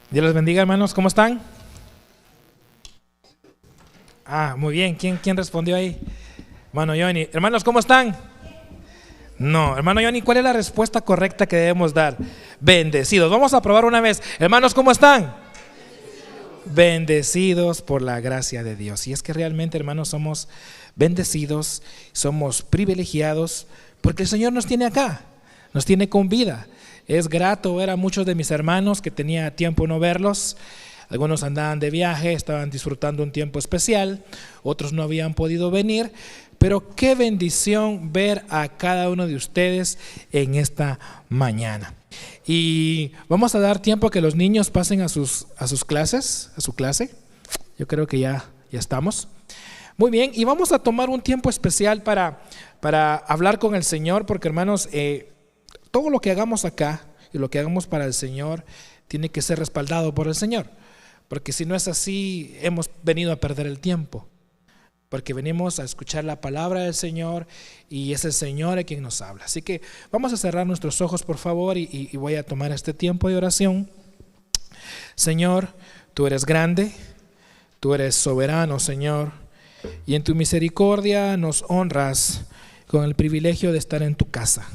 Dios los bendiga, hermanos. ¿Cómo están? Muy bien. ¿Quién respondió ahí? Hermano Johnny. Hermanos, ¿cómo están? No, hermano Johnny, ¿cuál es la respuesta correcta que debemos dar? Bendecidos. Vamos a probar una vez. Hermanos, ¿cómo están? Bendecidos por la gracia de Dios. Y es que realmente, hermanos, somos bendecidos, somos privilegiados, porque el Señor nos tiene acá, nos tiene con vida. Es grato ver a muchos de mis hermanos que tenía tiempo no verlos. Algunos andaban de viaje, estaban disfrutando un tiempo especial, otros no habían podido venir, pero qué bendición ver a cada uno de ustedes en esta mañana. Y vamos a dar tiempo a que los niños pasen a sus clases, a su clase. Yo creo que ya estamos. Muy bien, y vamos a tomar un tiempo especial para hablar con el Señor, porque hermanos, todo lo que hagamos acá y lo que hagamos para el Señor tiene que ser respaldado por el Señor, porque si no es así, hemos venido a perder el tiempo, porque venimos a escuchar la palabra del Señor y es el Señor el quien nos habla. Así que vamos a cerrar nuestros ojos, por favor, y voy a tomar este tiempo de oración. Señor, tú eres grande, tú eres soberano, Señor, y en tu misericordia nos honras con el privilegio de estar en tu casa.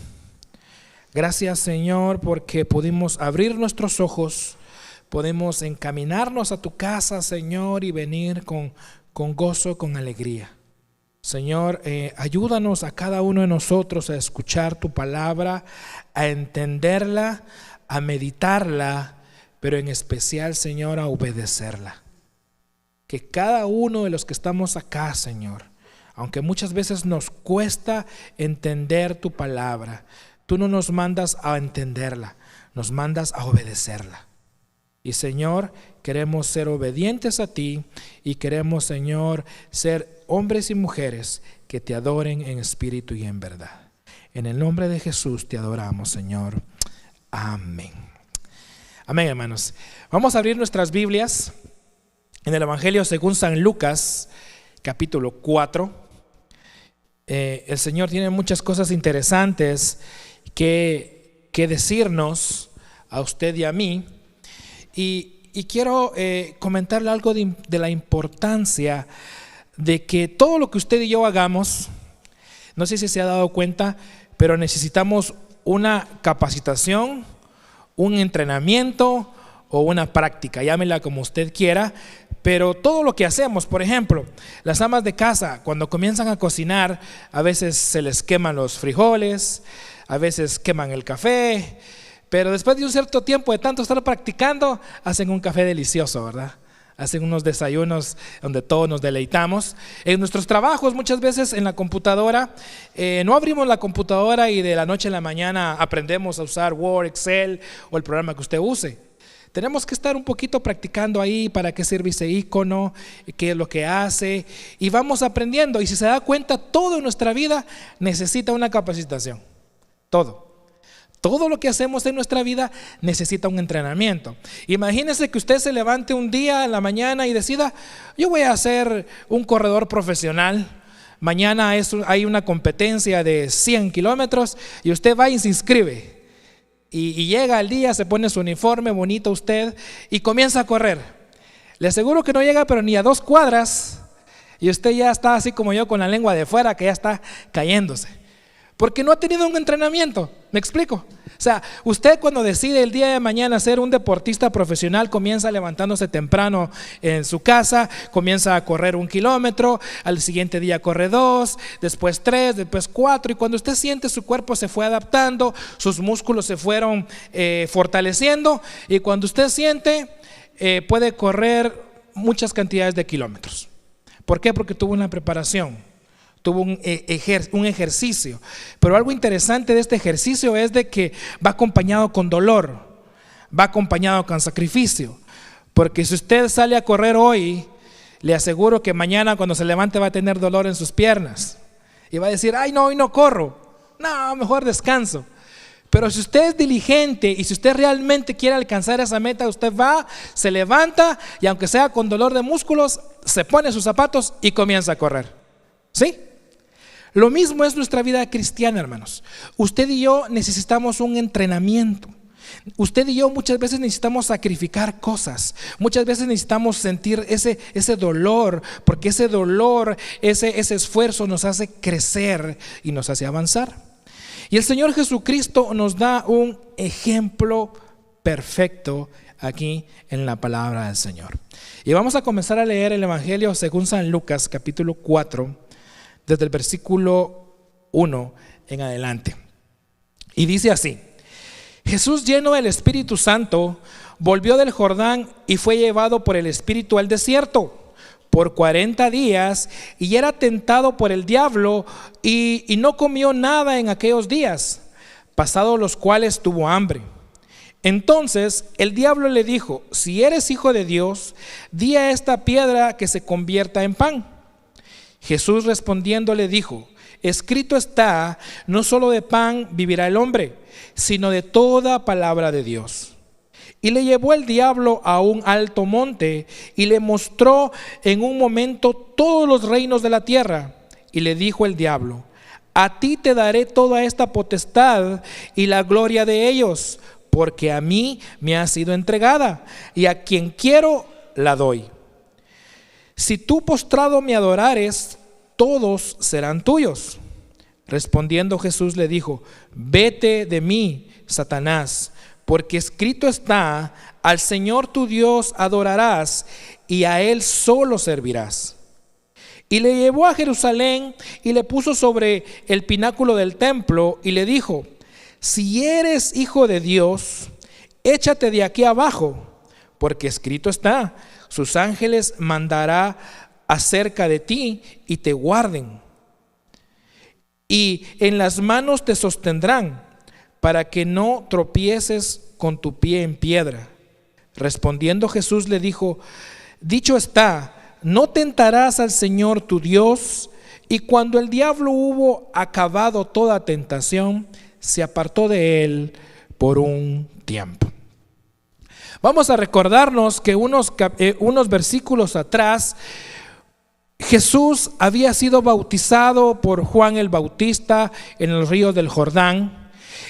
Gracias, Señor, porque pudimos abrir nuestros ojos, podemos encaminarnos a tu casa, Señor, y venir con gozo, con alegría. Señor, ayúdanos a cada uno de nosotros a escuchar tu palabra, a entenderla, a meditarla, pero en especial, Señor, a obedecerla. Que cada uno de los que estamos acá, Señor, aunque muchas veces nos cuesta entender tu palabra, tú no nos mandas a entenderla, nos mandas a obedecerla. Y Señor, queremos ser obedientes a ti y queremos, Señor, ser hombres y mujeres que te adoren en espíritu y en verdad. En el nombre de Jesús te adoramos, Señor. Amén. Amén, hermanos. Vamos a abrir nuestras Biblias en el Evangelio según San Lucas, capítulo 4. El Señor tiene muchas cosas interesantes que decirnos a usted y a mí, y quiero comentarle algo de la importancia de que todo lo que usted y yo hagamos, no sé si se ha dado cuenta, pero necesitamos una capacitación, un entrenamiento o una práctica, llámela como usted quiera. Pero todo lo que hacemos, por ejemplo, las amas de casa cuando comienzan a cocinar, a veces se les queman los frijoles, a veces queman el café, pero después de un cierto tiempo de tanto estar practicando, hacen un café delicioso, ¿verdad? Hacen unos desayunos donde todos nos deleitamos. En nuestros trabajos, muchas veces en la computadora, no abrimos la computadora y de la noche a la mañana aprendemos a usar Word, Excel o el programa que usted use. Tenemos que estar un poquito practicando ahí para qué sirve ese icono, qué es lo que hace, y vamos aprendiendo. Y si se da cuenta, todo en nuestra vida necesita una capacitación. Todo lo que hacemos en nuestra vida necesita un entrenamiento. Imagínese que usted se levante un día en la mañana y decida: yo voy a ser un corredor profesional. Mañana hay una competencia de 100 kilómetros y usted va y se inscribe. Y llega el día, se pone su uniforme bonito usted y comienza a correr. Le aseguro que no llega pero ni a 2 cuadras y usted ya está así como yo, con la lengua de fuera, que ya está cayéndose, porque no ha tenido un entrenamiento. ¿Me explico? O sea, usted cuando decide el día de mañana ser un deportista profesional, comienza levantándose temprano en su casa, comienza a correr 1 kilómetro, al siguiente día corre 2, después 3, después 4, y cuando usted siente, su cuerpo se fue adaptando, sus músculos se fueron fortaleciendo, y cuando usted siente, puede correr muchas cantidades de kilómetros. ¿Por qué? Porque tuvo una preparación. Tuvo un ejercicio. Pero algo interesante de este ejercicio es de que va acompañado con dolor, va acompañado con sacrificio. Porque si usted sale a correr hoy, le aseguro que mañana cuando se levante va a tener dolor en sus piernas y va a decir: ay, no, hoy no corro, no, mejor descanso. Pero si usted es diligente y si usted realmente quiere alcanzar esa meta, usted va, se levanta y aunque sea con dolor de músculos, se pone sus zapatos y comienza a correr. ¿Sí? Lo mismo es nuestra vida cristiana, hermanos. Usted y yo necesitamos un entrenamiento. Usted y yo muchas veces necesitamos sacrificar cosas, muchas veces necesitamos sentir ese dolor, porque ese dolor, ese esfuerzo nos hace crecer y nos hace avanzar. Y el Señor Jesucristo nos da un ejemplo perfecto aquí en la palabra del Señor. Y vamos a comenzar a leer el Evangelio según San Lucas, capítulo 4, desde el versículo 1 en adelante. Y dice así: Jesús, lleno del Espíritu Santo, volvió del Jordán y fue llevado por el Espíritu al desierto por 40 días, y era tentado por el diablo, y no comió nada en aquellos días, pasados los cuales tuvo hambre. Entonces el diablo le dijo: si eres hijo de Dios, di a esta piedra que se convierta en pan. Jesús respondiendo le dijo: escrito está, no solo de pan vivirá el hombre, sino de toda palabra de Dios. Y le llevó el diablo a un alto monte y le mostró en un momento todos los reinos de la tierra. Y le dijo el diablo: a ti te daré toda esta potestad y la gloria de ellos, porque a mí me ha sido entregada, y a quien quiero la doy. Si tú postrado me adorares, todos serán tuyos. Respondiendo Jesús le dijo: vete de mí, Satanás, porque escrito está, al Señor tu Dios adorarás y a Él solo servirás. Y le llevó a Jerusalén y le puso sobre el pináculo del templo y le dijo: si eres hijo de Dios, échate de aquí abajo, porque escrito está, sus ángeles mandará acerca de ti y te guarden, y en las manos te sostendrán, para que no tropieces con tu pie en piedra. Respondiendo Jesús le dijo: dicho está, no tentarás al Señor tu Dios. Y cuando el diablo hubo acabado toda tentación, se apartó de él por un tiempo. Vamos a recordarnos que unos versículos atrás, Jesús había sido bautizado por Juan el Bautista en el río del Jordán.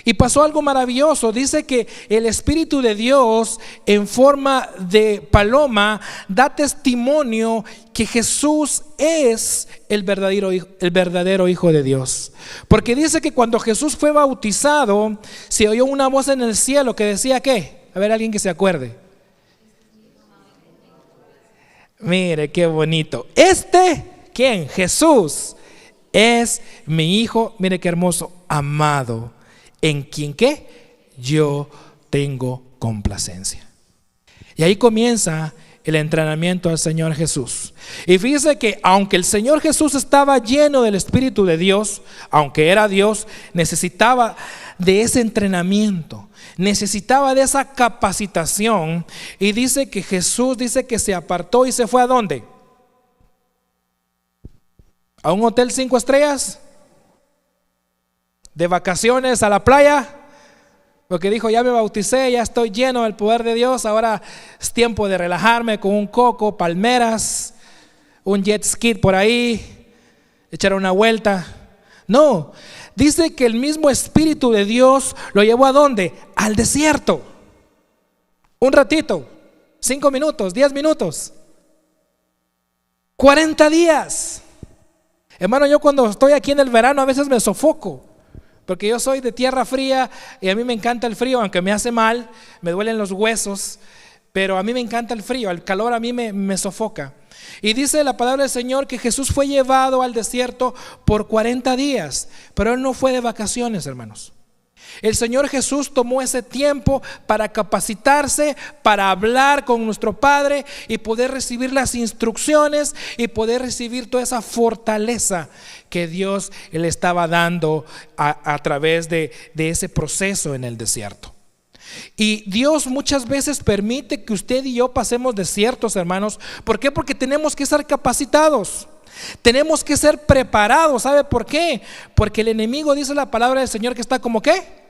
Y pasó algo maravilloso. Dice que el Espíritu de Dios en forma de paloma da testimonio que Jesús es el verdadero Hijo de Dios. Porque dice que cuando Jesús fue bautizado, se oyó una voz en el cielo que decía ¿qué? A ver, alguien que se acuerde. Mire qué bonito. ¿Quién? Jesús es mi Hijo, mire qué hermoso, amado, en quien ¿qué? Yo tengo complacencia. Y ahí comienza el entrenamiento al Señor Jesús. Y fíjese que aunque el Señor Jesús estaba lleno del Espíritu de Dios, aunque era Dios, necesitaba de ese entrenamiento, necesitaba de esa capacitación. Y dice que Jesús dice que se apartó y se fue ¿a dónde? ¿A un hotel 5 estrellas? ¿De vacaciones a la playa? Porque dijo: ya me bauticé, ya estoy lleno del poder de Dios, ahora es tiempo de relajarme con un coco, palmeras, un jet ski por ahí, echar una vuelta. No, dice que el mismo Espíritu de Dios lo llevó ¿a dónde? Al desierto. Un ratito, 5 minutos, 10 minutos, 40 días. Hermano, yo cuando estoy aquí en el verano a veces me sofoco, porque yo soy de tierra fría y a mí me encanta el frío, aunque me hace mal, me duelen los huesos, pero a mí me encanta el frío, el calor a mí me sofoca. Y dice la palabra del Señor que Jesús fue llevado al desierto por 40 días, pero Él no fue de vacaciones, hermanos. El Señor Jesús tomó ese tiempo para capacitarse, para hablar con nuestro Padre y poder recibir las instrucciones y poder recibir toda esa fortaleza que Dios le estaba dando a través de ese proceso en el desierto. Y Dios muchas veces permite que usted y yo pasemos desiertos, hermanos. ¿Por qué? Porque tenemos que ser capacitados. Tenemos que ser preparados. ¿Sabe por qué? Porque el enemigo, dice la palabra del Señor, que está como ¿qué?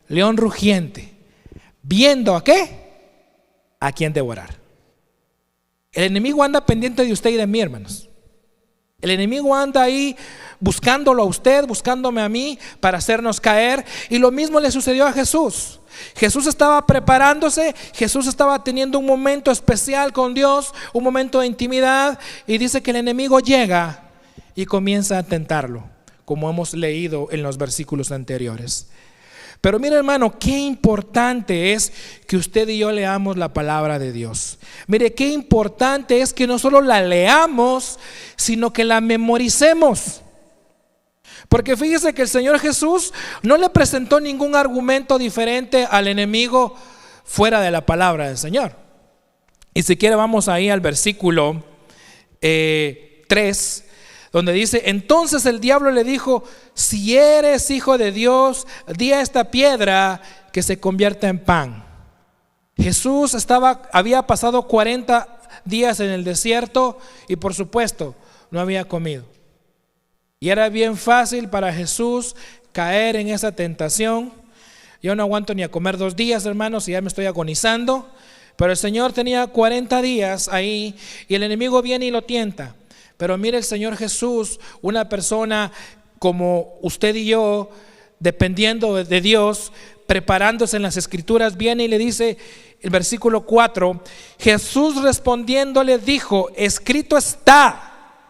León rugiente, viendo ¿a qué? A quién devorar. El enemigo anda pendiente de usted y de mí, hermanos. El enemigo anda ahí buscándolo a usted, buscándome a mí para hacernos caer. Y lo mismo le sucedió a Jesús. Jesús estaba preparándose, Jesús estaba teniendo un momento especial con Dios, un momento de intimidad, y dice que el enemigo llega y comienza a tentarlo, como hemos leído en los versículos anteriores. Pero mira, hermano, qué importante es que usted y yo leamos la palabra de Dios. Mire, qué importante es que no solo la leamos, sino que la memoricemos. Porque fíjese que el Señor Jesús no le presentó ningún argumento diferente al enemigo fuera de la palabra del Señor. Y si quiere vamos ahí al versículo 3, donde dice: entonces el diablo le dijo: si eres hijo de Dios, di a esta piedra que se convierta en pan. Jesús había pasado 40 días en el desierto y por supuesto no había comido. Y era bien fácil para Jesús caer en esa tentación. Yo no aguanto ni a comer 2 días, hermanos, y ya me estoy agonizando. Pero el Señor tenía 40 días ahí y el enemigo viene y lo tienta. Pero mire, el Señor Jesús, una persona como usted y yo, dependiendo de Dios, preparándose en las Escrituras, viene y le dice, el versículo 4, Jesús respondiéndole dijo: escrito está.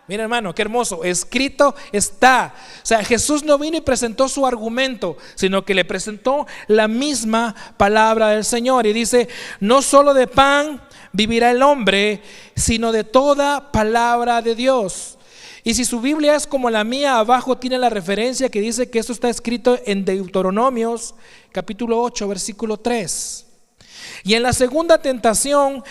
Mira, hermano, qué hermoso, escrito está. O sea, Jesús no vino y presentó su argumento, sino que le presentó la misma palabra del Señor. Y dice: no solo de pan vivirá el hombre, sino de toda palabra de Dios. Y si su Biblia es como la mía, abajo tiene la referencia que dice que esto está escrito en Deuteronomios capítulo 8 versículo 3. Y en la segunda tentación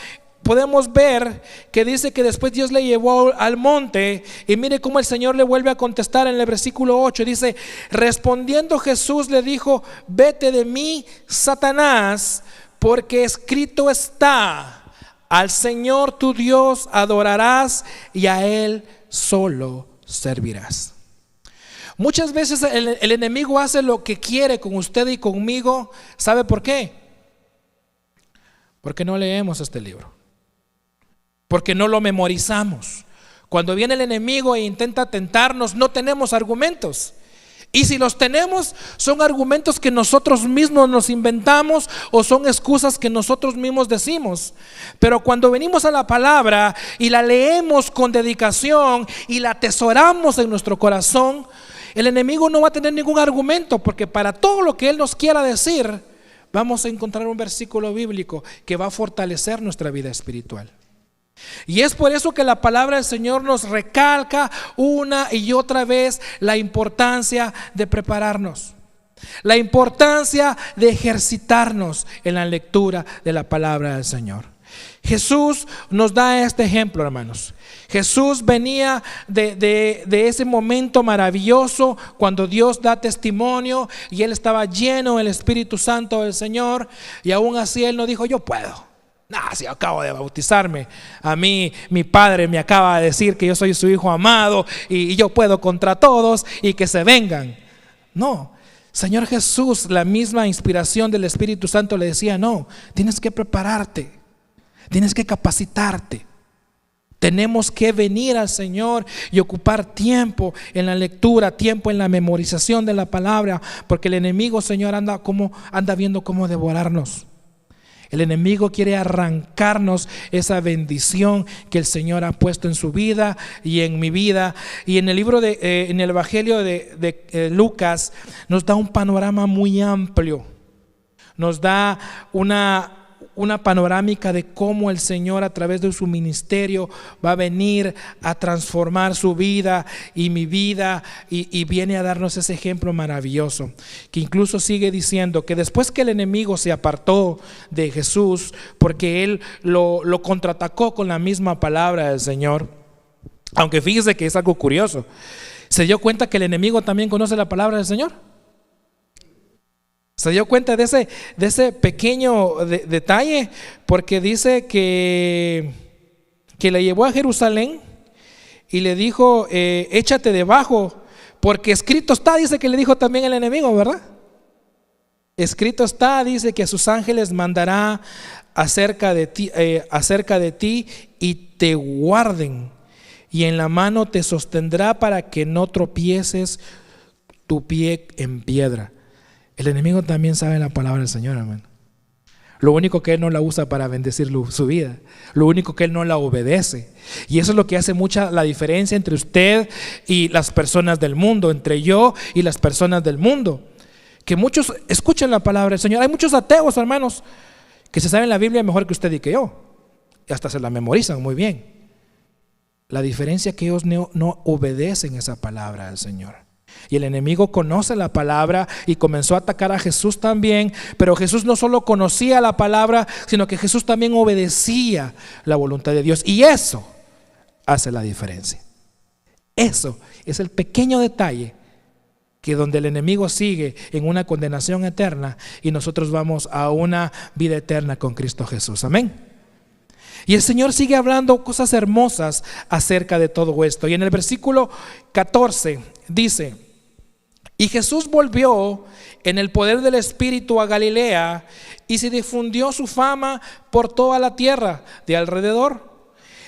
podemos ver que dice que después Dios le llevó al monte, y mire cómo el Señor le vuelve a contestar en el versículo 8. Dice: respondiendo Jesús le dijo: vete de mí, Satanás, porque escrito está: al Señor tu Dios adorarás y a Él solo servirás. Muchas veces el enemigo hace lo que quiere con usted y conmigo. ¿Sabe por qué? Porque no leemos este libro, porque no lo memorizamos. Cuando viene el enemigo e intenta tentarnos, no tenemos argumentos. Y si los tenemos, son argumentos que nosotros mismos nos inventamos o son excusas que nosotros mismos decimos. Pero cuando venimos a la palabra y la leemos con dedicación y la atesoramos en nuestro corazón, el enemigo no va a tener ningún argumento, porque para todo lo que él nos quiera decir, vamos a encontrar un versículo bíblico que va a fortalecer nuestra vida espiritual. Y es por eso que la palabra del Señor nos recalca una y otra vez la importancia de prepararnos, la importancia de ejercitarnos en la lectura de la palabra del Señor. Jesús nos da este ejemplo, hermanos. Jesús venía de ese momento maravilloso cuando Dios da testimonio y él estaba lleno del Espíritu Santo del Señor, y aún así él no dijo: yo puedo. Si acabo de bautizarme, a mí mi padre me acaba de decir que yo soy su hijo amado y yo puedo contra todos y que se vengan. No, Señor Jesús, la misma inspiración del Espíritu Santo le decía: no, tienes que prepararte, tienes que capacitarte. Tenemos que venir al Señor y ocupar tiempo en la lectura, tiempo en la memorización de la palabra, porque el enemigo, Señor, anda viendo cómo devorarnos. El enemigo quiere arrancarnos esa bendición que el Señor ha puesto en su vida y en mi vida. Y en el libro en el Evangelio de Lucas nos da un panorama muy amplio. Nos da una panorámica de cómo el Señor a través de su ministerio va a venir a transformar su vida y mi vida, y viene a darnos ese ejemplo maravilloso, que incluso sigue diciendo que después que el enemigo se apartó de Jesús, porque él lo contraatacó con la misma palabra del Señor, aunque fíjese que es algo curioso, se dio cuenta que el enemigo también conoce la palabra del Señor. Se dio cuenta de ese pequeño detalle, porque dice que le llevó a Jerusalén y le dijo: échate debajo, porque escrito está, dice que le dijo también el enemigo, ¿verdad? Escrito está, dice que a sus ángeles mandará acerca de ti y te guarden y en la mano te sostendrá para que no tropieces tu pie en piedra. El enemigo también sabe la palabra del Señor, hermano. Lo único que él no la usa para bendecir su vida. Lo único que él no la obedece. Y eso es lo que hace mucha la diferencia entre usted y las personas del mundo, entre yo y las personas del mundo. Que muchos escuchan la palabra del Señor. Hay muchos ateos, hermanos, que se saben la Biblia mejor que usted y que yo. Y hasta se la memorizan muy bien. La diferencia es que ellos no obedecen esa palabra del Señor. Y el enemigo conoce la palabra y comenzó a atacar a Jesús también. Pero Jesús no solo conocía la palabra, sino que Jesús también obedecía la voluntad de Dios. Y eso hace la diferencia. Eso es el pequeño detalle que donde el enemigo sigue en una condenación eterna y nosotros vamos a una vida eterna con Cristo Jesús. Amén. Y el Señor sigue hablando cosas hermosas acerca de todo esto. Y en el versículo 14 dice: y Jesús volvió en el poder del Espíritu a Galilea, y se difundió su fama por toda la tierra de alrededor.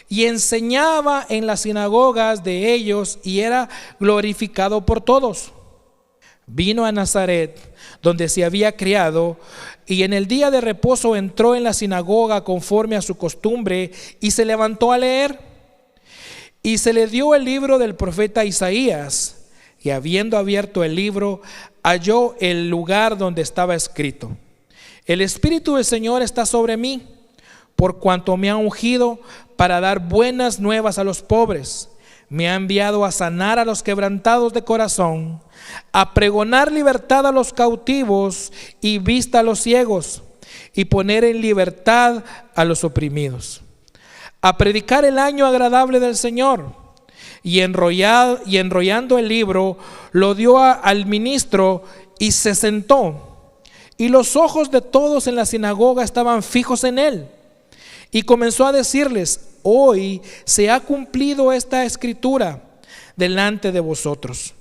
Y enseñaba en las sinagogas de ellos, y era glorificado por todos. Vino a Nazaret, donde se había criado, y en el día de reposo entró en la sinagoga conforme a su costumbre, y se levantó a leer. Y se le dio el libro del profeta Isaías, y habiendo abierto el libro, halló el lugar donde estaba escrito: el Espíritu del Señor está sobre mí, por cuanto me ha ungido para dar buenas nuevas a los pobres. Me ha enviado a sanar a los quebrantados de corazón, a pregonar libertad a los cautivos y vista a los ciegos, y poner en libertad a los oprimidos, a predicar el año agradable del Señor. Y enrollando el libro, lo dio al ministro y se sentó. Y los ojos de todos en la sinagoga estaban fijos en él. Y comenzó a decirles: hoy se ha cumplido esta escritura delante de vosotros.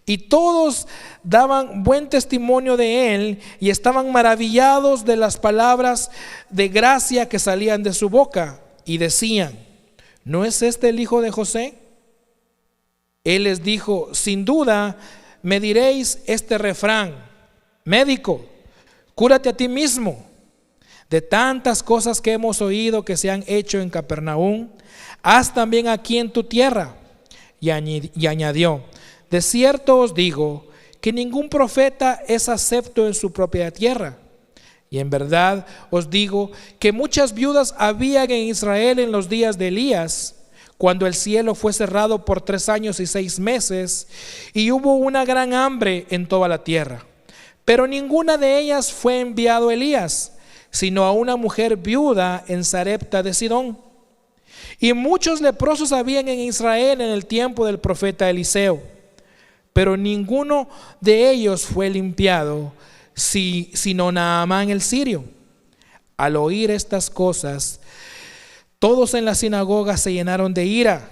Y todos daban buen testimonio de él y estaban maravillados de las palabras de gracia que salían de su boca. Y decían: ¿no es este el hijo de José? Él les dijo: sin duda me diréis este refrán: médico, cúrate a ti mismo. De tantas cosas que hemos oído que se han hecho en Capernaum, haz también aquí en tu tierra. Y añadió: de cierto os digo que ningún profeta es acepto en su propia tierra. Y en verdad os digo que muchas viudas había en Israel en los días de Elías, cuando el cielo fue cerrado por 3 años y 6 meses, y hubo una gran hambre en toda la tierra. Pero ninguna de ellas fue enviado Elías, sino a una mujer viuda en Sarepta de Sidón. Y muchos leprosos habían en Israel en el tiempo del profeta Eliseo, pero ninguno de ellos fue limpiado, sino Naamán el sirio. Al oír estas cosas, todos en la sinagoga se llenaron de ira,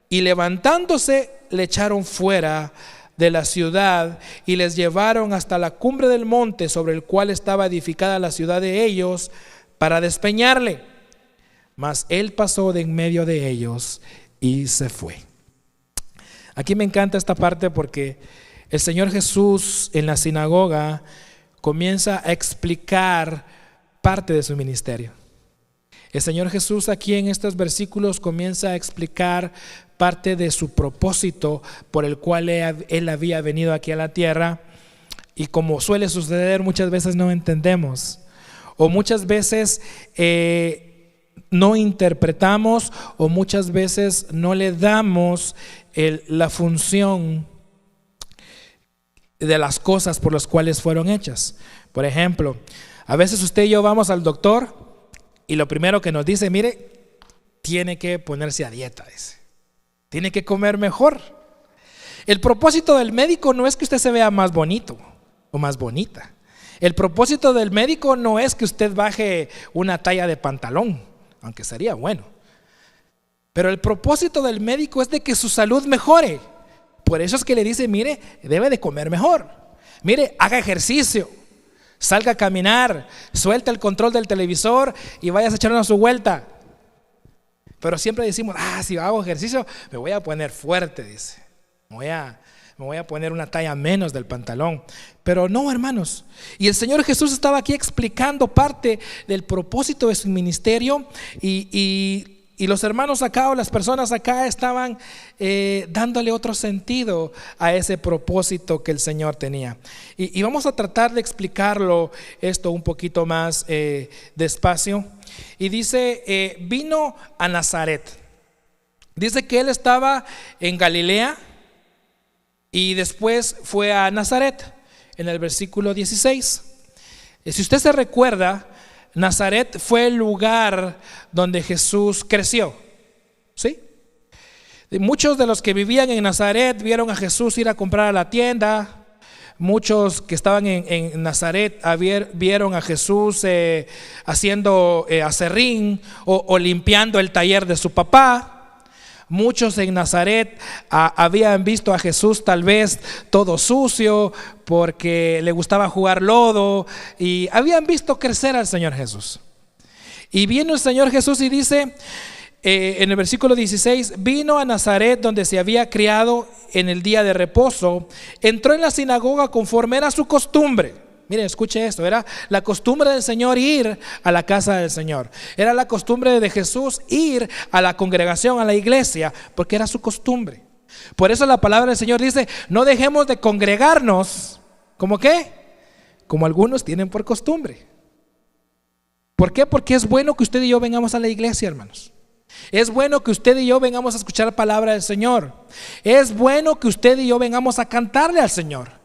y levantándose le echaron fuera de la ciudad y les llevaron hasta la cumbre del monte sobre el cual estaba edificada la ciudad de ellos, para despeñarle. Mas él pasó de en medio de ellos y se fue. Aquí me encanta esta parte porque el Señor Jesús en la sinagoga comienza a explicar parte de su ministerio. El Señor Jesús aquí en estos versículos comienza a explicar parte de su propósito por el cual Él había venido aquí a la tierra. Y como suele suceder, muchas veces no entendemos, o muchas veces no interpretamos, o muchas veces no le damos la función de las cosas por las cuales fueron hechas. Por ejemplo, a veces usted y yo vamos al doctor y lo primero que nos dice: mire, tiene que ponerse a dieta, dice. Tiene que comer mejor. El propósito del médico no es que usted se vea más bonito o más bonita. El propósito del médico no es que usted baje una talla de pantalón, aunque sería bueno. Pero el propósito del médico es de que su salud mejore. Por eso es que le dice: mire, debe de comer mejor. Mire, haga ejercicio. Salga a caminar, suelta el control del televisor y vaya a echar una su vuelta. Pero siempre decimos, si hago ejercicio me voy a poner fuerte, dice. Me voy a poner una talla menos del pantalón. Pero no, hermanos. Y el Señor Jesús estaba aquí explicando parte del propósito de su ministerio. Y los hermanos acá, o las personas acá, estaban dándole otro sentido a ese propósito que el Señor tenía. Y vamos a tratar de explicarlo esto un poquito más despacio. Y dice, vino a Nazaret. Dice que él estaba en Galilea y después fue a Nazaret, en el versículo 16. Si usted se recuerda, Nazaret fue el lugar donde Jesús creció, ¿sí? Muchos de los que vivían en Nazaret vieron a Jesús ir a comprar a la tienda. Muchos que estaban en Nazaret vieron a Jesús haciendo aserrín o limpiando el taller de su papá. Muchos en Nazaret habían visto a Jesús tal vez todo sucio porque le gustaba jugar lodo, y habían visto crecer al Señor Jesús. Y vino el Señor Jesús y dice en el versículo 16, vino a Nazaret donde se había criado en el día de reposo, entró en la sinagoga conforme era su costumbre. Miren, escuche esto, era la costumbre del Señor ir a la casa del Señor. Era la costumbre de Jesús ir a la congregación, a la iglesia, porque era su costumbre. Por eso la palabra del Señor dice, no dejemos de congregarnos. ¿Cómo qué? Como algunos tienen por costumbre. ¿Por qué? Porque es bueno que usted y yo vengamos a la iglesia, hermanos. Es bueno que usted y yo vengamos a escuchar la palabra del Señor. Es bueno que usted y yo vengamos a cantarle al Señor.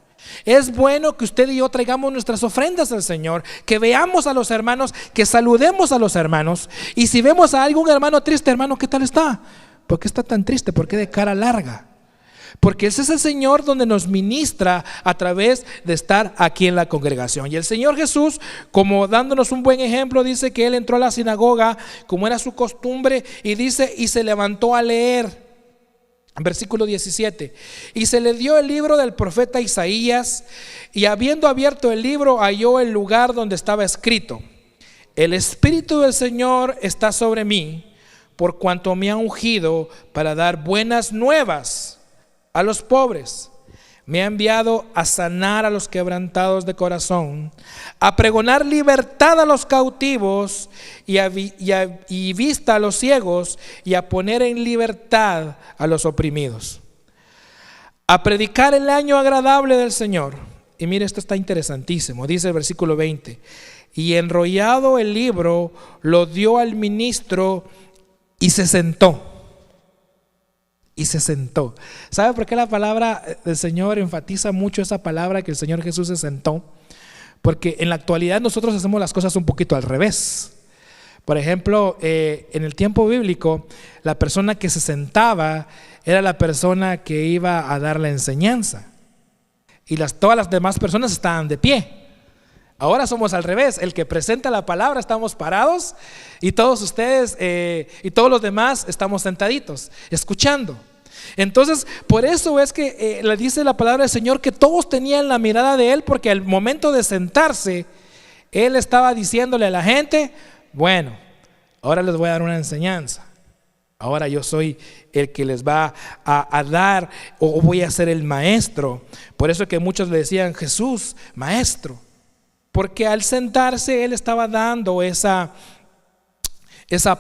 Es bueno que usted y yo traigamos nuestras ofrendas al Señor, que veamos a los hermanos, que saludemos a los hermanos. Y si vemos a algún hermano triste, hermano, ¿qué tal está? ¿Por qué está tan triste? ¿Por qué de cara larga? Porque ese es el Señor donde nos ministra a través de estar aquí en la congregación. Y el Señor Jesús, como dándonos un buen ejemplo, dice que Él entró a la sinagoga como era su costumbre, y dice, y se levantó a leer. Versículo 17, y se le dio el libro del profeta Isaías, y habiendo abierto el libro halló el lugar donde estaba escrito: el Espíritu del Señor está sobre mí, por cuanto me ha ungido para dar buenas nuevas a los pobres. Me ha enviado a sanar a los quebrantados de corazón, a pregonar libertad a los cautivos y vista a los ciegos, y a poner en libertad a los oprimidos, a predicar el año agradable del Señor. Y mire, esto está interesantísimo. Dice el versículo 20, y enrollado el libro lo dio al ministro y se sentó. Y se sentó. ¿Sabe por qué la palabra del Señor enfatiza mucho esa palabra, que el Señor Jesús se sentó? Porque en la actualidad nosotros hacemos las cosas un poquito al revés. Por ejemplo, en el tiempo bíblico, la persona que se sentaba era la persona que iba a dar la enseñanza, y todas las demás personas estaban de pie. Ahora somos al revés, el que presenta la palabra estamos parados, y todos ustedes y todos los demás estamos sentaditos, escuchando. Entonces, por eso es que le dice la palabra del Señor que todos tenían la mirada de Él, porque al momento de sentarse, Él estaba diciéndole a la gente: bueno, ahora les voy a dar una enseñanza. Ahora yo soy el que les va a dar, o voy a ser el maestro. Por eso es que muchos le decían: Jesús, maestro. Porque al sentarse Él estaba dando esa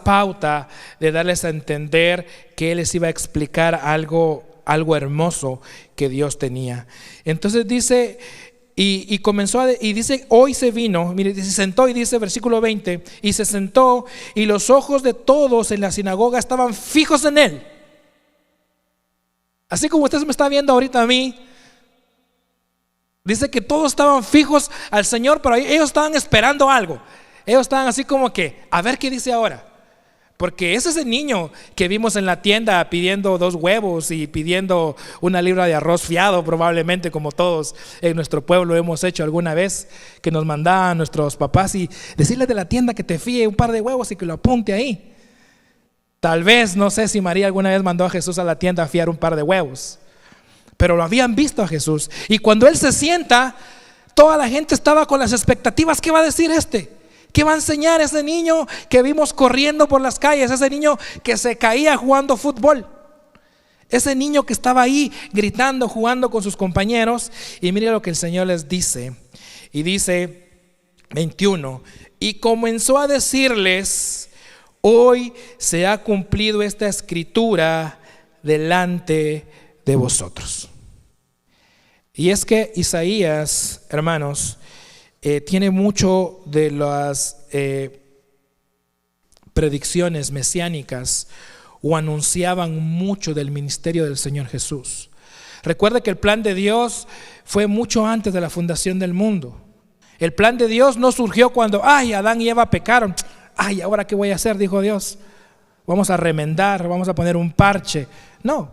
pauta de darles a entender que Él les iba a explicar algo hermoso que Dios tenía. Entonces dice, y comenzó y dice, hoy se vino, mire, se sentó, y dice versículo 20, y se sentó, y los ojos de todos en la sinagoga estaban fijos en Él. Así como usted me está viendo ahorita a mí. Dice que todos estaban fijos al Señor, pero ellos estaban esperando algo. Ellos estaban así como que, a ver qué dice ahora. Porque ese es el niño que vimos en la tienda pidiendo 2 huevos y pidiendo una libra de arroz fiado, probablemente, como todos en nuestro pueblo hemos hecho alguna vez, que nos mandaban nuestros papás, y decirle de la tienda que te fíe un par de huevos y que lo apunte ahí. Tal vez, no sé si María alguna vez mandó a Jesús a la tienda a fiar un par de huevos, pero lo habían visto a Jesús. Y cuando Él se sienta, toda la gente estaba con las expectativas. ¿Qué va a decir este? ¿Qué va a enseñar ese niño que vimos corriendo por las calles? Ese niño que se caía jugando fútbol. Ese niño que estaba ahí gritando, jugando con sus compañeros. Y mire lo que el Señor les dice. Y dice 21. Y comenzó a decirles: hoy se ha cumplido esta escritura delante de vosotros. Y es que Isaías, hermanos, tiene mucho de las predicciones mesiánicas, o anunciaban mucho del ministerio del Señor Jesús. Recuerde que el plan de Dios fue mucho antes de la fundación del mundo. El plan de Dios no surgió cuando Adán y Eva pecaron. ¿Ahora qué voy a hacer?, dijo Dios. Vamos a remendar, vamos a poner un parche. No,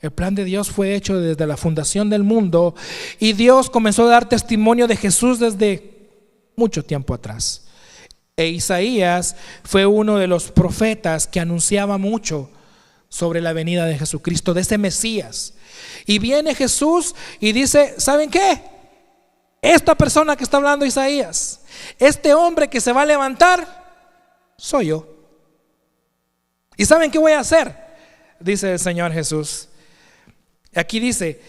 el plan de Dios fue hecho desde la fundación del mundo, y Dios comenzó a dar testimonio de Jesús desde mucho tiempo atrás. E Isaías fue uno de los profetas que anunciaba mucho sobre la venida de Jesucristo, de ese Mesías. Y viene Jesús y dice: ¿saben qué? Esta persona que está hablando Isaías, este hombre que se va a levantar, soy yo. ¿Y saben qué voy a hacer?, dice el Señor Jesús. Aquí dice: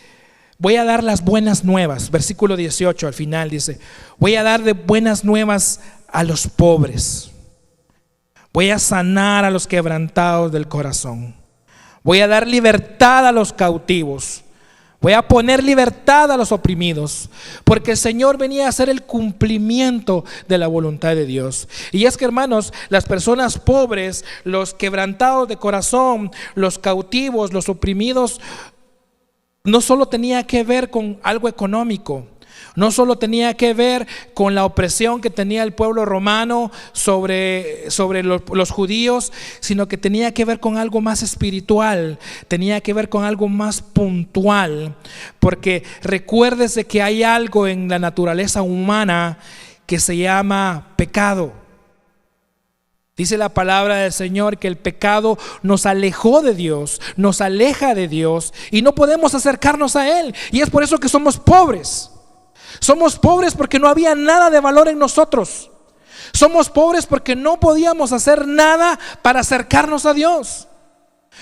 voy a dar las buenas nuevas. Versículo 18 al final dice: voy a dar de buenas nuevas a los pobres. Voy a sanar a los quebrantados del corazón. Voy a dar libertad a los cautivos. Voy a poner libertad a los oprimidos, porque el Señor venía a hacer el cumplimiento de la voluntad de Dios. Y es que, hermanos, las personas pobres, los quebrantados de corazón, los cautivos, los oprimidos, no solo tenía que ver con algo económico, no solo tenía que ver con la opresión que tenía el pueblo romano sobre los judíos, sino que tenía que ver con algo más espiritual, tenía que ver con algo más puntual. Porque recuérdese que hay algo en la naturaleza humana que se llama pecado. Dice la palabra del Señor que el pecado nos alejó de Dios, nos aleja de Dios, y no podemos acercarnos a Él. Y es por eso que somos pobres. Somos pobres porque no había nada de valor en nosotros. Somos pobres porque no podíamos hacer nada para acercarnos a Dios.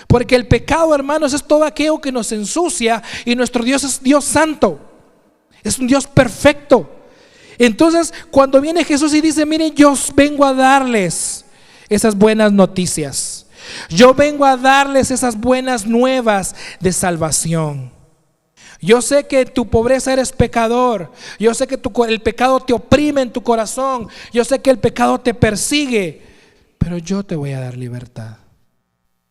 Porque el pecado, hermanos, es todo aquello que nos ensucia, y nuestro Dios es Dios santo, es un Dios perfecto. Entonces, cuando viene Jesús y dice: miren, yo vengo a darles esas buenas noticias, yo vengo a darles esas buenas nuevas de salvación. Yo sé que en tu pobreza eres pecador. Yo sé que el pecado te oprime en tu corazón. Yo sé que el pecado te persigue, pero yo te voy a dar libertad.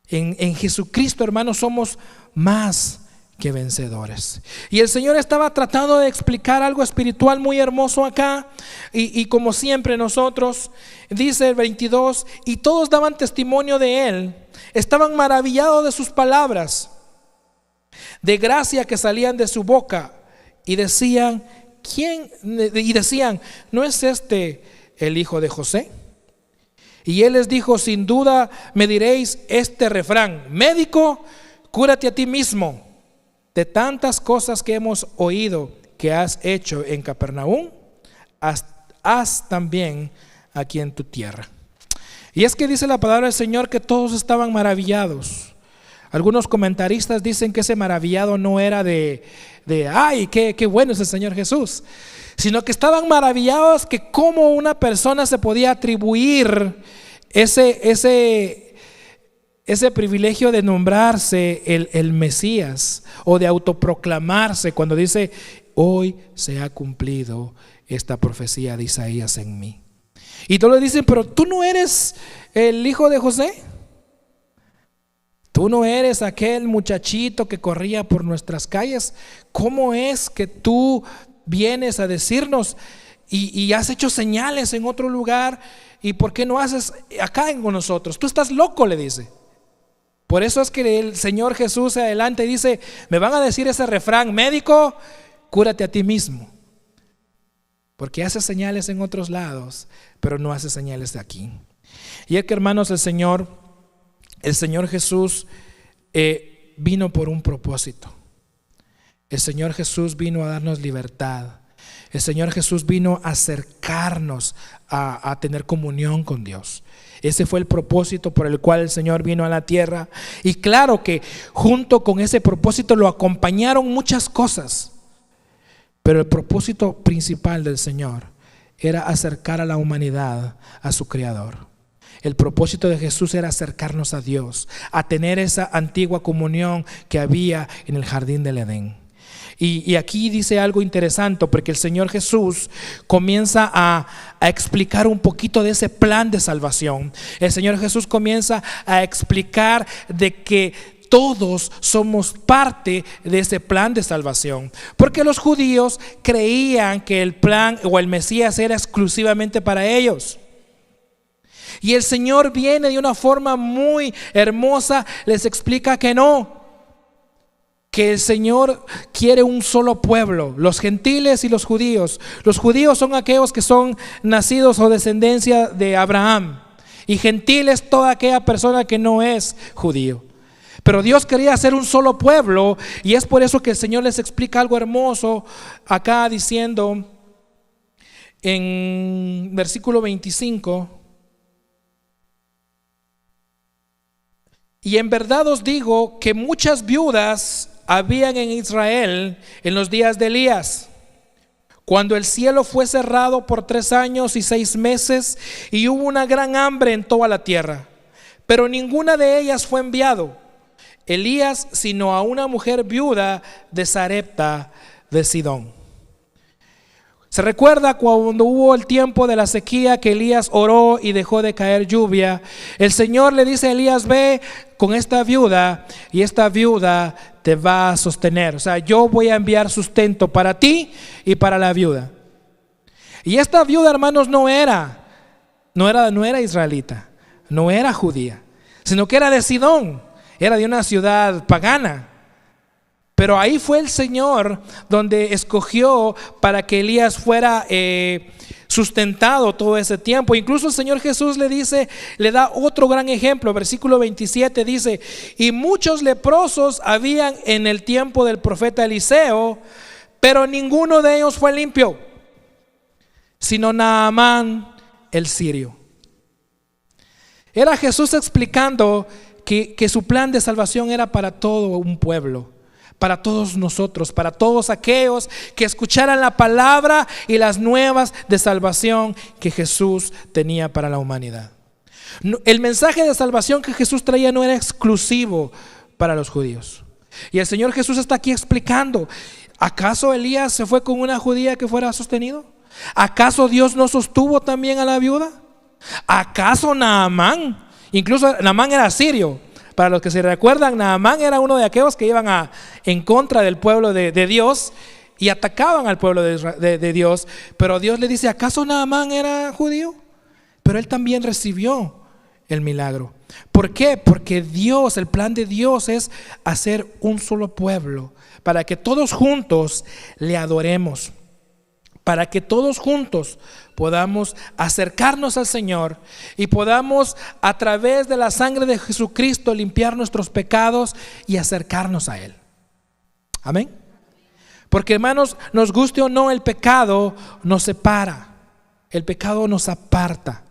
En Jesucristo, hermanos, somos más que vencedores. Y el Señor estaba tratando de explicar algo espiritual muy hermoso acá. Y como siempre nosotros, dice el 22, y todos daban testimonio de Él. Estaban maravillados de sus palabras de gracia que salían de su boca, y decían: ¿no es este el hijo de José? Y Él les dijo: sin duda me diréis este refrán: médico, cúrate a ti mismo. De tantas cosas que hemos oído que has hecho en Capernaum, haz también aquí en tu tierra. Y es que dice la palabra del Señor que todos estaban maravillados. Algunos comentaristas dicen que ese maravillado no era de ay, qué bueno es el Señor Jesús, sino que estaban maravillados que cómo una persona se podía atribuir ese privilegio de nombrarse el Mesías, o de autoproclamarse, cuando dice: hoy se ha cumplido esta profecía de Isaías en mí. Y todos le dicen: pero tú no eres el hijo de José. Tú no eres aquel muchachito que corría por nuestras calles. ¿Cómo es que tú vienes a decirnos y has hecho señales en otro lugar? ¿Y por qué no haces acá con nosotros? Tú estás loco, le dice. Por eso es que el Señor Jesús se adelanta y dice: me van a decir ese refrán: médico, cúrate a ti mismo. Porque hace señales en otros lados, pero no hace señales de aquí. Y es que, hermanos, el Señor Jesús vino por un propósito. El Señor Jesús vino a darnos libertad. El Señor Jesús vino a acercarnos a tener comunión con Dios. Ese fue el propósito por el cual el Señor vino a la tierra. Y claro que junto con ese propósito lo acompañaron muchas cosas. Pero el propósito principal del Señor era acercar a la humanidad a su Creador. El propósito de Jesús era acercarnos a Dios, a tener esa antigua comunión que había en el jardín del Edén. Y aquí dice algo interesante, porque el Señor Jesús comienza a explicar un poquito de ese plan de salvación. El Señor Jesús comienza a explicar de que todos somos parte de ese plan de salvación, porque los judíos creían que el plan o el Mesías era exclusivamente para ellos. Y el Señor viene de una forma muy hermosa, les explica que no, que el Señor quiere un solo pueblo, los gentiles y los judíos. Los judíos son aquellos que son nacidos o descendencia de Abraham, y gentiles toda aquella persona que no es judío. Pero Dios quería hacer un solo pueblo, y es por eso que el Señor les explica algo hermoso acá diciendo en versículo 25: y en verdad os digo que muchas viudas habían en Israel en los días de Elías, cuando el cielo fue cerrado por 3 años y 6 meses y hubo una gran hambre en toda la tierra, pero ninguna de ellas fue enviado Elías sino a una mujer viuda de Sarepta de Sidón. Se recuerda cuando hubo el tiempo de la sequía, que Elías oró y dejó de caer lluvia. El Señor le dice a Elías: ve con esta viuda y esta viuda te va a sostener. O sea, yo voy a enviar sustento para ti y para la viuda. Y esta viuda, hermanos, no era israelita, no era judía, sino que era de Sidón, era de una ciudad pagana. Pero ahí fue el Señor donde escogió para que Elías fuera sustentado todo ese tiempo. Incluso el Señor Jesús le da otro gran ejemplo. Versículo 27 dice: y muchos leprosos habían en el tiempo del profeta Eliseo, pero ninguno de ellos fue limpio, sino Naamán el sirio. Era Jesús explicando que su plan de salvación era para todo un pueblo, para todos nosotros, para todos aquellos que escucharan la palabra y las nuevas de salvación que Jesús tenía para la humanidad. El mensaje de salvación que Jesús traía no era exclusivo para los judíos. Y el Señor Jesús está aquí explicando: ¿acaso Elías se fue con una judía que fuera sostenido? ¿Acaso Dios no sostuvo también a la viuda? ¿Acaso Naamán? Incluso Naamán era sirio. Para los que se recuerdan, Naamán era uno de aquellos que iban en contra del pueblo de Dios y atacaban al pueblo de Dios. Pero Dios le dice: ¿acaso Naamán era judío? Pero él también recibió el milagro. ¿Por qué? Porque Dios, el plan de Dios es hacer un solo pueblo, para que todos juntos le adoremos, para que todos juntos podamos acercarnos al Señor y podamos, a través de la sangre de Jesucristo, limpiar nuestros pecados y acercarnos a Él. Amén. Porque, hermanos, nos guste o no, el pecado nos separa, el pecado nos aparta,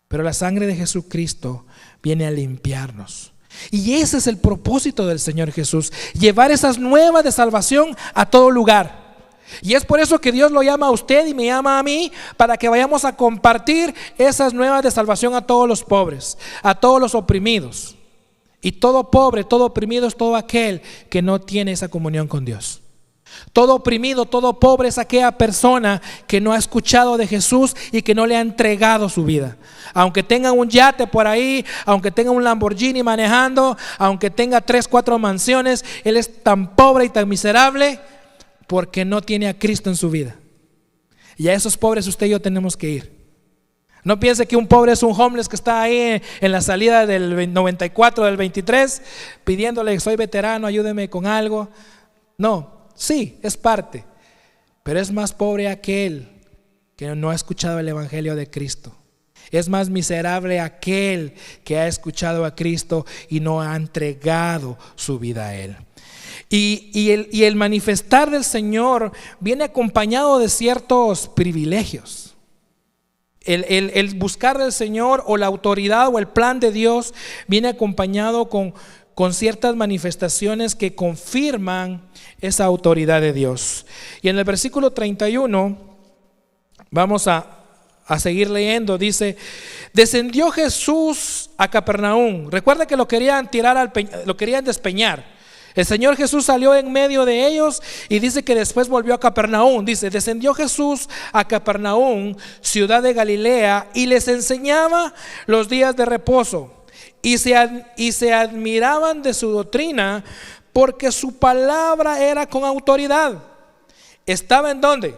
pero la sangre de Jesucristo viene a limpiarnos. Y ese es el propósito del Señor Jesús: llevar esas nuevas de salvación a todo lugar. Y es por eso que Dios lo llama a usted y me llama a mí, para que vayamos a compartir esas nuevas de salvación a todos los pobres, a todos los oprimidos. Y todo pobre, todo oprimido es todo aquel que no tiene esa comunión con Dios. Todo oprimido, todo pobre es aquella persona que no ha escuchado de Jesús y que no le ha entregado su vida. Aunque tenga un yate por ahí, aunque tenga un Lamborghini manejando, aunque tenga 3, 4 mansiones, él es tan pobre y tan miserable porque no tiene a Cristo en su vida. Y a esos pobres usted y yo tenemos que ir. No piense que un pobre es un homeless que está ahí en la salida del 94, del 23, pidiéndole: soy veterano, ayúdeme con algo. No, sí, es parte, pero es más pobre aquel que no ha escuchado el evangelio de Cristo. Es más miserable aquel que ha escuchado a Cristo y no ha entregado su vida a Él. Y el manifestar del Señor viene acompañado de ciertos privilegios. El buscar del Señor o la autoridad o el plan de Dios viene acompañado con ciertas manifestaciones que confirman esa autoridad de Dios. Y en el versículo 31, vamos a seguir leyendo, dice: descendió Jesús a Capernaum. Recuerda que lo querían lo querían despeñar. El Señor Jesús salió en medio de ellos y dice que después volvió a Capernaum. Dice: descendió Jesús a Capernaum, ciudad de Galilea, y les enseñaba los días de reposo. Y se admiraban de su doctrina, porque su palabra era con autoridad. ¿Estaba en dónde?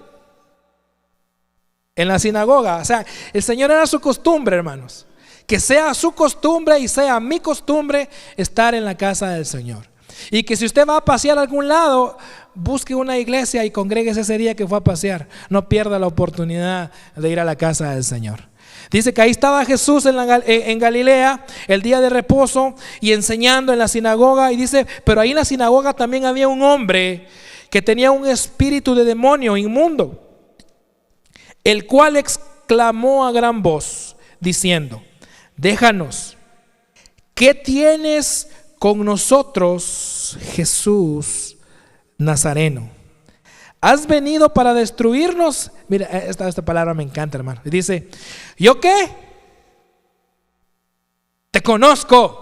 En la sinagoga. O sea, el Señor era su costumbre, hermanos. Que sea su costumbre y sea mi costumbre estar en la casa del Señor. Y que si usted va a pasear a algún lado, busque una iglesia y congréguese ese día que fue a pasear. No pierda la oportunidad de ir a la casa del Señor. Dice que ahí estaba Jesús en Galilea el día de reposo y enseñando en la sinagoga. Y dice, pero ahí en la sinagoga también había un hombre que tenía un espíritu de demonio inmundo, el cual exclamó a gran voz diciendo: déjanos, ¿qué tienes con nosotros, Jesús Nazareno? ¿Has venido para destruirnos? Mira, esta palabra me encanta, hermano. Dice: ¿yo qué? Te conozco.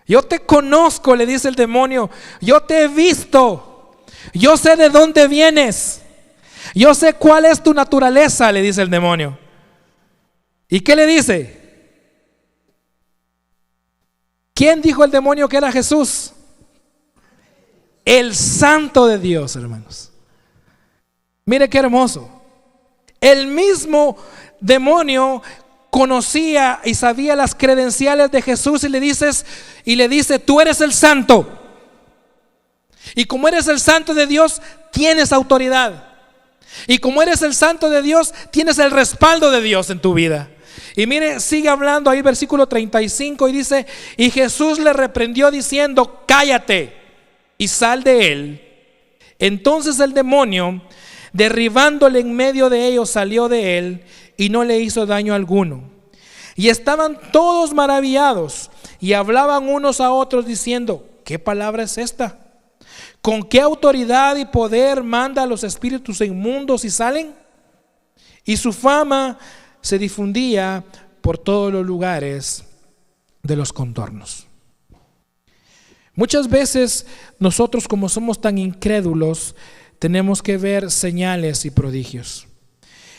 Yo te conozco, le dice el demonio. Yo te he visto. Yo sé de dónde vienes. Yo sé cuál es tu naturaleza, le dice el demonio. ¿Y qué le dice? ¿Quién dijo el demonio que era Jesús? El Santo de Dios, hermanos. Mire qué hermoso. El mismo demonio conocía y sabía las credenciales de Jesús y le dice: tú eres el Santo. Y como eres el Santo de Dios, tienes autoridad. Y como eres el Santo de Dios, tienes el respaldo de Dios en tu vida. Y mire, sigue hablando ahí versículo 35 y dice: y Jesús le reprendió diciendo: cállate y sal de él. Entonces el demonio, derribándole en medio de ellos, salió de él y no le hizo daño alguno. Y estaban todos maravillados y hablaban unos a otros diciendo: ¿qué palabra es esta? ¿Con qué autoridad y poder manda a los espíritus inmundos y salen? Y su fama se difundía por todos los lugares de los contornos. Muchas veces nosotros, como somos tan incrédulos, tenemos que ver señales y prodigios.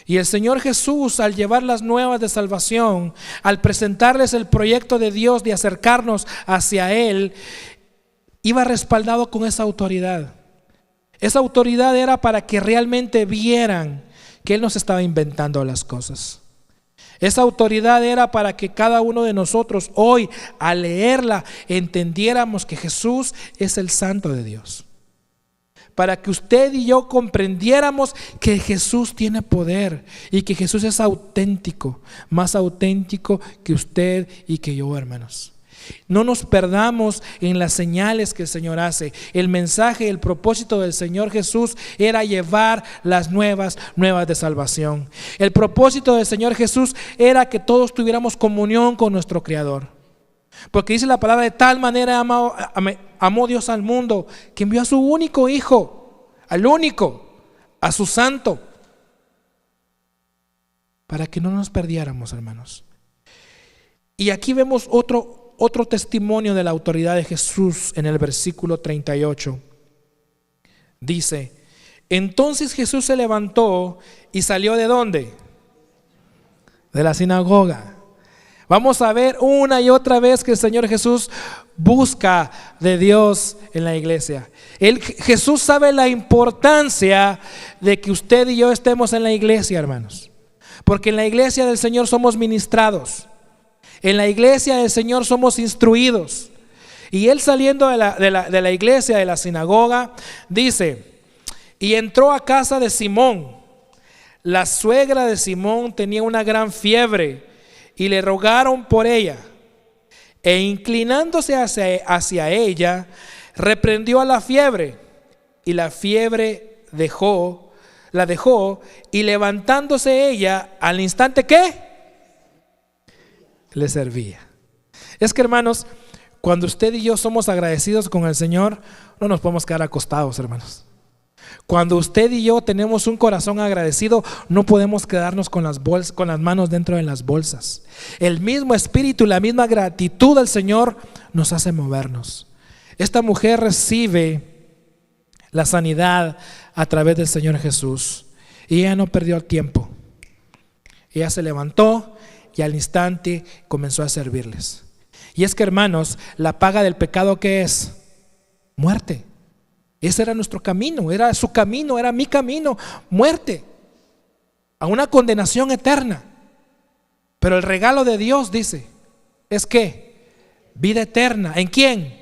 Y el Señor Jesús, al llevar las nuevas de salvación, al presentarles el proyecto de Dios de acercarnos hacia Él, iba respaldado con esa autoridad. Esa autoridad era para que realmente vieran que Él nos estaba inventando las cosas. Esa autoridad era para que cada uno de nosotros hoy, al leerla, entendiéramos que Jesús es el Santo de Dios. Para que usted y yo comprendiéramos que Jesús tiene poder y que Jesús es auténtico, más auténtico que usted y que yo, hermanos. No nos perdamos en las señales que el Señor hace. El mensaje, el propósito del Señor Jesús era llevar las nuevas de salvación. El propósito del Señor Jesús era que todos tuviéramos comunión con nuestro Creador. Porque dice la palabra: de tal manera amó Dios al mundo, que envió a su único Hijo, al único, a su Santo, para que no nos perdiéramos, hermanos. Y aquí vemos otro testimonio de la autoridad de Jesús en el versículo 38. Dice: entonces Jesús se levantó y salió ¿de dónde? De la sinagoga. Vamos a ver una y otra vez que el Señor Jesús busca de Dios en la iglesia. Jesús sabe la importancia de que usted y yo estemos en la iglesia, hermanos. Porque en la iglesia del Señor somos ministrados. En la iglesia del Señor somos instruidos. Y él, saliendo de la iglesia, de la sinagoga, dice: y entró a casa de Simón. La suegra de Simón tenía una gran fiebre y le rogaron por ella. E inclinándose hacia ella, reprendió a la fiebre, y la fiebre la dejó, y levantándose ella, al instante ¿qué? Le servía. Es que, hermanos, cuando usted y yo somos agradecidos con el Señor, no nos podemos quedar acostados, hermanos. Cuando usted y yo tenemos un corazón agradecido, no podemos quedarnos con las manos dentro de las bolsas. El mismo espíritu, la misma gratitud al Señor nos hace movernos. Esta mujer recibe la sanidad a través del Señor Jesús, y ella no perdió el tiempo. Ella se levantó y al instante comenzó a servirles. Y es que, hermanos, la paga del pecado, ¿qué es? Muerte. Ese era nuestro camino, era su camino, era mi camino, muerte, a una condenación eterna. Pero el regalo de Dios, dice, es que vida eterna. ¿En quién?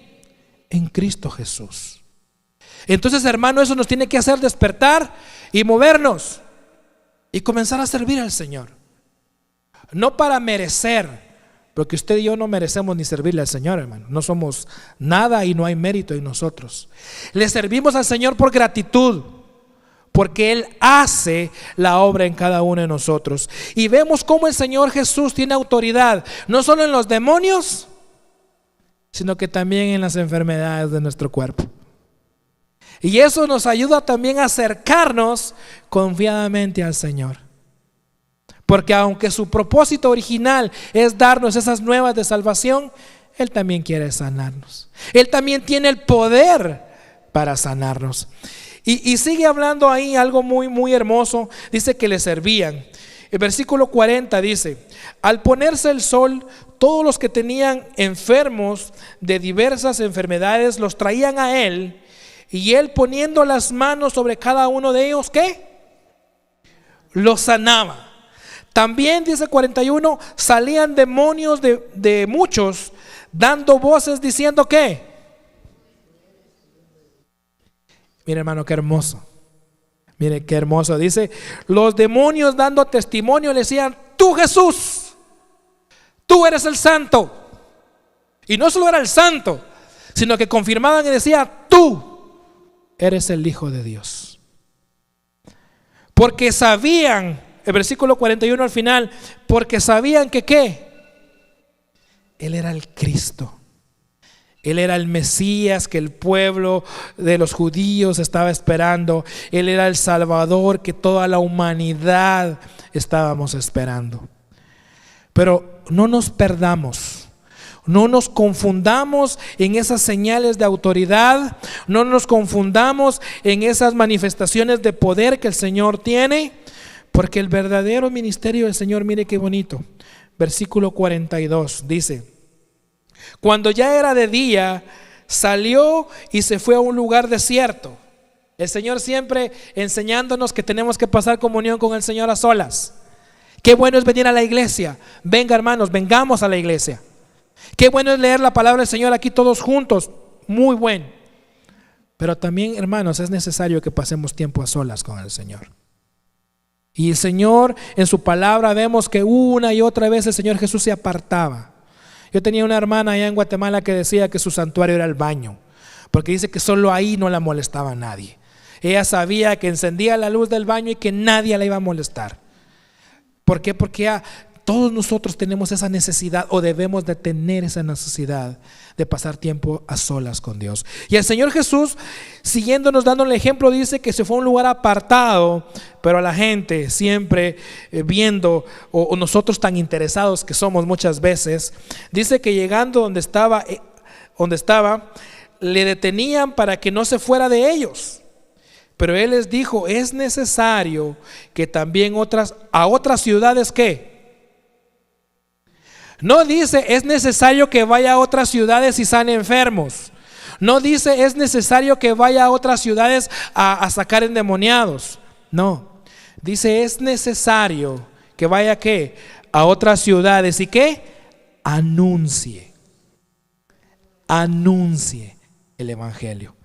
En Cristo Jesús. Entonces, hermano, eso nos tiene que hacer despertar y movernos y comenzar a servir al Señor. No para merecer, porque usted y yo no merecemos ni servirle al Señor, hermano. No somos nada y no hay mérito en nosotros. Le servimos al Señor por gratitud, porque Él hace la obra en cada uno de nosotros. Y vemos cómo el Señor Jesús tiene autoridad, no solo en los demonios, sino que también en las enfermedades de nuestro cuerpo. Y eso nos ayuda también a acercarnos confiadamente al Señor. Porque aunque su propósito original es darnos esas nuevas de salvación, Él también quiere sanarnos. Él también tiene el poder para sanarnos. Y sigue hablando ahí algo muy, muy hermoso. Dice que le servían. El versículo 40 dice: al ponerse el sol, todos los que tenían enfermos de diversas enfermedades los traían a Él, y Él, poniendo las manos sobre cada uno de ellos, ¿qué? Los sanaba. También, dice 41, salían demonios de muchos, dando voces diciendo ¿qué? Mire, hermano, qué hermoso. Mire qué hermoso. Dice, los demonios dando testimonio le decían: tú, Jesús, tú eres el santo. Y no solo era el santo, sino que confirmaban y decían: tú eres el Hijo de Dios. Porque sabían, el versículo 41 al final, porque sabían que ¿qué? Él era el Cristo. Él era el Mesías que el pueblo de los judíos estaba esperando. Él era el Salvador que toda la humanidad estábamos esperando. Pero no nos perdamos. No nos confundamos en esas señales de autoridad. No nos confundamos en esas manifestaciones de poder que el Señor tiene. Porque el verdadero ministerio del Señor, mire qué bonito. Versículo 42 dice: cuando ya era de día, salió y se fue a un lugar desierto. El Señor siempre enseñándonos que tenemos que pasar comunión con el Señor a solas. Qué bueno es venir a la iglesia. Venga, hermanos, vengamos a la iglesia. Qué bueno es leer la palabra del Señor aquí todos juntos. Muy bueno. Pero también, hermanos, es necesario que pasemos tiempo a solas con el Señor. Y el Señor, en su palabra vemos que una y otra vez el Señor Jesús se apartaba. Yo tenía una hermana allá en Guatemala que decía que su santuario era el baño, porque dice que solo ahí no la molestaba a nadie. Ella sabía que encendía la luz del baño y que nadie la iba a molestar. ¿Por qué? Porque todos nosotros tenemos esa necesidad, o debemos de tener esa necesidad de pasar tiempo a solas con Dios. Y el Señor Jesús, siguiéndonos, dando el ejemplo, dice que se fue a un lugar apartado, pero a la gente siempre viendo, o nosotros tan interesados que somos muchas veces, dice que llegando donde estaba, le detenían para que no se fuera de ellos. Pero Él les dijo: es necesario que también a otras ciudades, ¿qué? No dice es necesario que vaya a otras ciudades y sane enfermos. No dice es necesario que vaya a otras ciudades a sacar endemoniados. No, dice es necesario que vaya ¿qué? A otras ciudades y ¿qué? Anuncie el evangelio.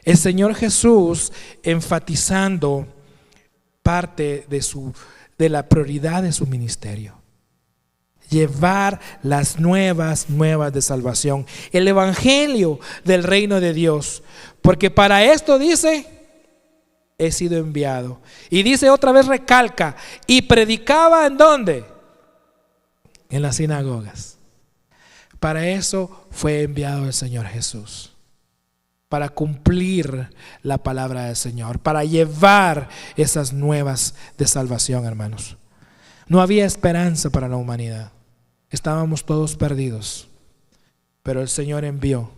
El Señor Jesús, enfatizando parte de la prioridad de su ministerio. llevar las nuevas de salvación, el evangelio del reino de Dios, porque para esto dice, he sido enviado. Y dice otra vez, recalca, y predicaba ¿en dónde? En las sinagogas. Para eso fue enviado el Señor Jesús, para cumplir la palabra del Señor, para llevar esas nuevas de salvación, hermanos. No había esperanza para la humanidad. Estábamos todos perdidos, pero el Señor envió.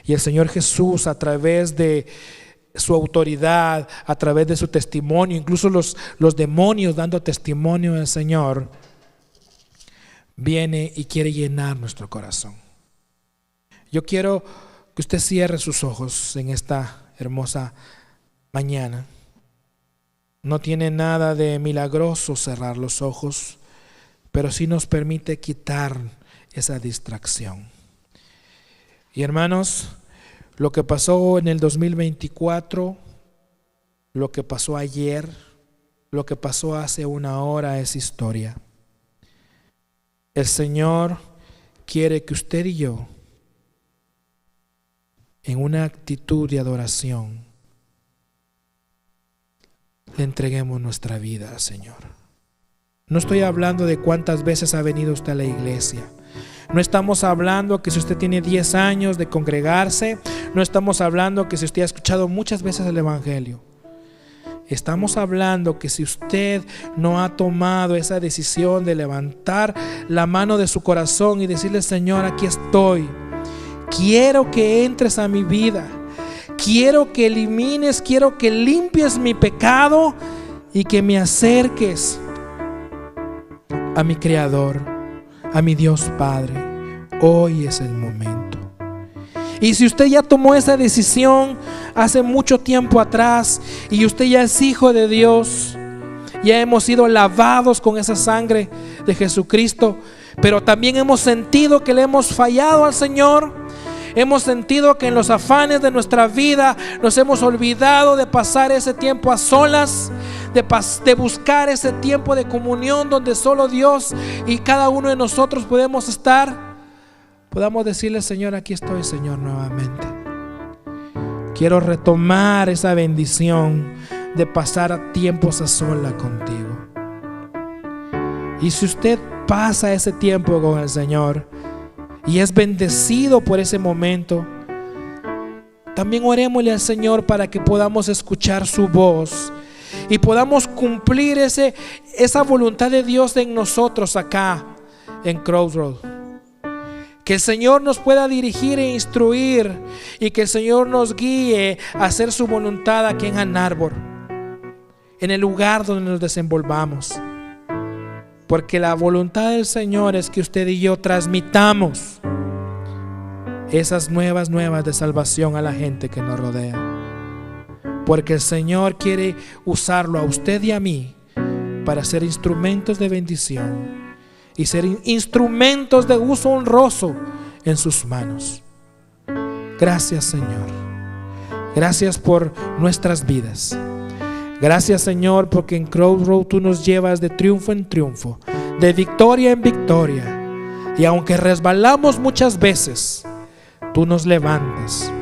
Y el Señor Jesús, a través de su autoridad, a través de su testimonio, incluso los demonios dando testimonio del Señor, viene y quiere llenar nuestro corazón. Yo quiero que usted cierre sus ojos en esta hermosa mañana. No tiene nada de milagroso cerrar los ojos, pero sí nos permite quitar esa distracción. Y hermanos, lo que pasó en el 2024, lo que pasó ayer, lo que pasó hace una hora es historia. El Señor quiere que usted y yo, en una actitud de adoración, le entreguemos nuestra vida al Señor. No estoy hablando de cuántas veces ha venido usted a la iglesia. No estamos hablando que si usted tiene 10 años de congregarse. No estamos hablando que si usted ha escuchado muchas veces el evangelio. Estamos hablando que si usted no ha tomado esa decisión de levantar la mano de su corazón y decirle, Señor, aquí estoy. Quiero que entres a mi vida. Quiero que elimines, quiero que limpies mi pecado y que me acerques a mi Creador, a mi Dios Padre. Hoy es el momento. Y si usted ya tomó esa decisión hace mucho tiempo atrás y usted ya es hijo de Dios, ya hemos sido lavados con esa sangre de Jesucristo, pero también hemos sentido que le hemos fallado al Señor. Hemos sentido que en los afanes de nuestra vida nos hemos olvidado de pasar ese tiempo a solas, de buscar ese tiempo de comunión donde solo Dios y cada uno de nosotros podemos estar. Podamos decirle, Señor, aquí estoy, Señor, nuevamente. Quiero retomar esa bendición de pasar tiempos a solas contigo. Y si usted pasa ese tiempo con el Señor y es bendecido por ese momento, también orémosle al Señor para que podamos escuchar su voz y podamos cumplir esa voluntad de Dios en nosotros acá en Crossroads. Que el Señor nos pueda dirigir e instruir y que el Señor nos guíe a hacer su voluntad aquí en Ann Arbor, en el lugar donde nos desenvolvamos. Porque la voluntad del Señor es que usted y yo transmitamos esas nuevas de salvación a la gente que nos rodea. Porque el Señor quiere usarlo a usted y a mí para ser instrumentos de bendición y ser instrumentos de uso honroso en sus manos. Gracias, Señor. Gracias por nuestras vidas. Gracias, Señor, porque en Crossroads tú nos llevas de triunfo en triunfo, de victoria en victoria. Y aunque resbalamos muchas veces, tú nos levantas,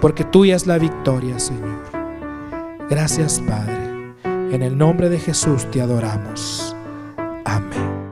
porque tuya es la victoria, Señor. Gracias, Padre. En el nombre de Jesús te adoramos. Amén.